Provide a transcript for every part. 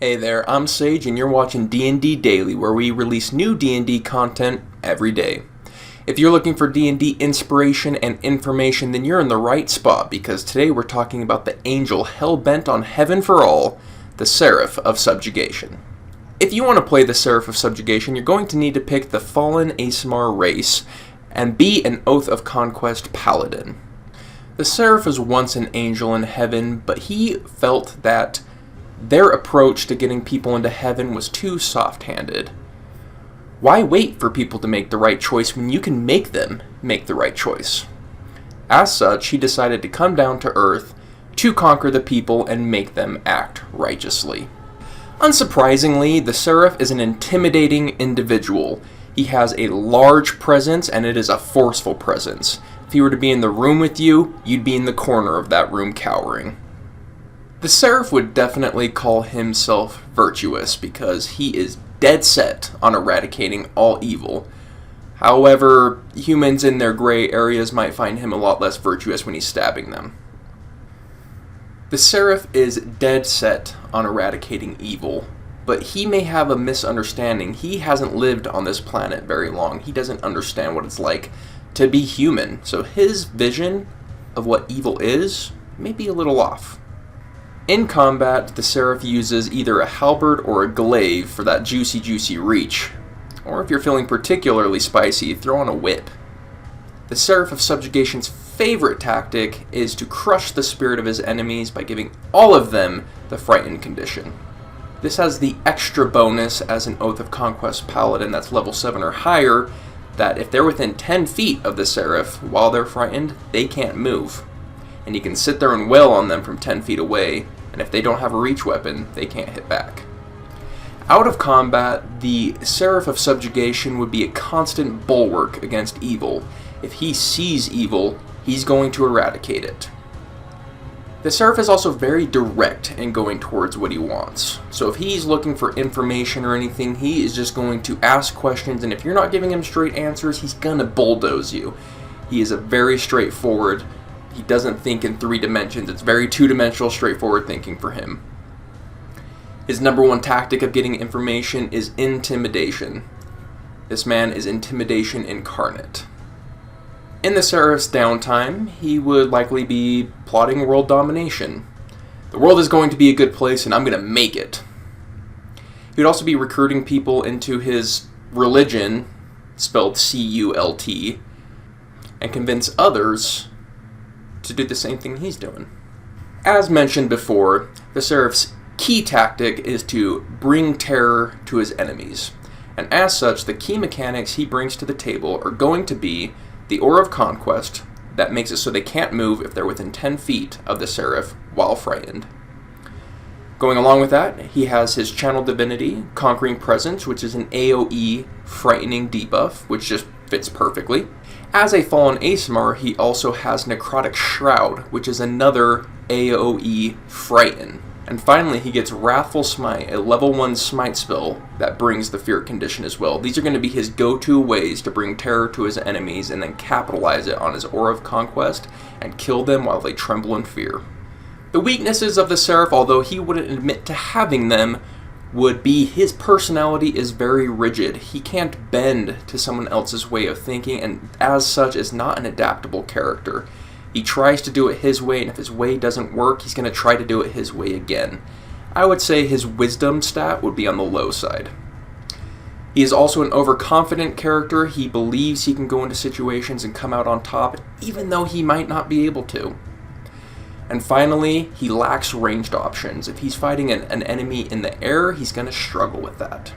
Hey there, I'm Sage and you're watching D&D Daily, where we release new D&D content every day. If you're looking for D&D inspiration and information, then you're in the right spot, because today we're talking about the angel hell-bent on heaven for all, the Seraph of Subjugation. If you want to play the Seraph of Subjugation, you're going to need to pick the fallen Aasimar race and be an Oath of Conquest Paladin. The Seraph was once an angel in heaven, but he felt that their approach to getting people into heaven was too soft-handed. Why wait for people to make the right choice when you can make them make the right choice? As such, he decided to come down to Earth to conquer the people and make them act righteously. Unsurprisingly, the Seraph is an intimidating individual. He has a large presence, and it is a forceful presence. If he were to be in the room with you, you'd be in the corner of that room cowering. The Seraph would definitely call himself virtuous because he is dead set on eradicating all evil. However, humans in their gray areas might find him a lot less virtuous when he's stabbing them. The Seraph is dead set on eradicating evil, but he may have a misunderstanding. He hasn't lived on this planet very long. He doesn't understand what it's like to be human, so his vision of what evil is may be a little off. In combat, the Seraph uses either a halberd or a glaive for that juicy reach, or if you're feeling particularly spicy, throw on a whip. The Seraph of Subjugation's favorite tactic is to crush the spirit of his enemies by giving all of them the frightened condition. This has the extra bonus as an Oath of Conquest Paladin that's level 7 or higher, that if they're within 10 feet of the Seraph while they're frightened, they can't move. And you can sit there and wail on them from 10 feet away, and if they don't have a reach weapon, they can't hit back. Out of combat, the Seraph of Subjugation would be a constant bulwark against evil. If he sees evil, he's going to eradicate it. The Seraph is also very direct in going towards what he wants. So if he's looking for information or anything, he is just going to ask questions, and if you're not giving him straight answers, he's gonna bulldoze you. He is a very straightforward. He doesn't think in 3 dimensions. It's very 2-dimensional, straightforward thinking for him. His number one tactic of getting information is intimidation. This man is intimidation incarnate. In the Seraph's downtime, he would likely be plotting world domination. The world is going to be a good place, and I'm going to make it. He would also be recruiting people into his religion, spelled CULT, and convince others to do the same thing he's doing. As mentioned before, the Seraph's key tactic is to bring terror to his enemies. And as such, the key mechanics he brings to the table are going to be the Aura of Conquest, that makes it so they can't move if they're within 10 feet of the Seraph while frightened. Going along with that, he has his Channel Divinity, Conquering Presence, which is an AoE frightening debuff, which just fits perfectly. As a fallen Aasimar, he also has Necrotic Shroud, which is another AoE frighten. And finally, he gets Wrathful Smite, a level 1 smite spell that brings the fear condition as well. These are going to be his go-to ways to bring terror to his enemies and then capitalize it on his Aura of Conquest and kill them while they tremble in fear. The weaknesses of the Seraph, although he wouldn't admit to having them, would be his personality is very rigid. He can't bend to someone else's way of thinking, and as such is not an adaptable character. He tries to do it his way, and if his way doesn't work, he's going to try to do it his way again. I would say his wisdom stat would be on the low side. He is also an overconfident character. He believes he can go into situations and come out on top, even though he might not be able to. And finally, he lacks ranged options. If he's fighting an enemy in the air, he's going to struggle with that.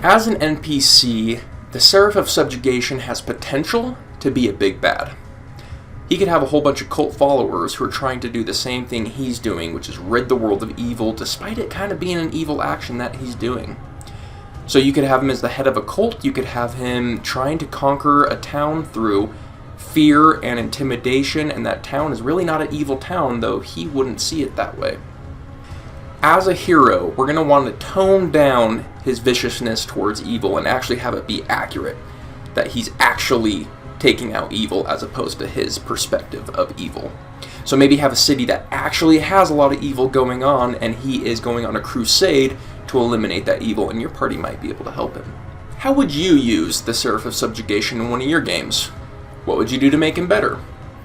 As an NPC, the Seraph of Subjugation has potential to be a big bad. He could have a whole bunch of cult followers who are trying to do the same thing he's doing, which is rid the world of evil, despite it kind of being an evil action that he's doing. So you could have him as the head of a cult, you could have him trying to conquer a town through fear and intimidation, and that town is really not an evil town, though he wouldn't see it that way. As a hero, we're going to want to tone down his viciousness towards evil and actually have it be accurate, that he's actually taking out evil as opposed to his perspective of evil. So maybe have a city that actually has a lot of evil going on, and he is going on a crusade to eliminate that evil, and your party might be able to help him. How would you use the Seraph of Subjugation in one of your games? What would you do to make him better?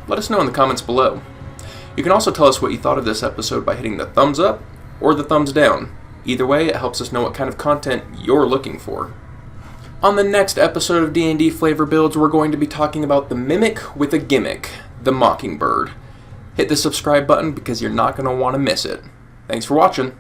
Let us know in the comments below. You can also tell us what you thought of this episode by hitting the thumbs up or the thumbs down. Either way, it helps us know what kind of content you're looking for. On the next episode of D&D Flavor Builds, we're going to be talking about the Mimic with a Gimmick, the Mockingbird. Hit the subscribe button because you're not going to want to miss it. Thanks for watching.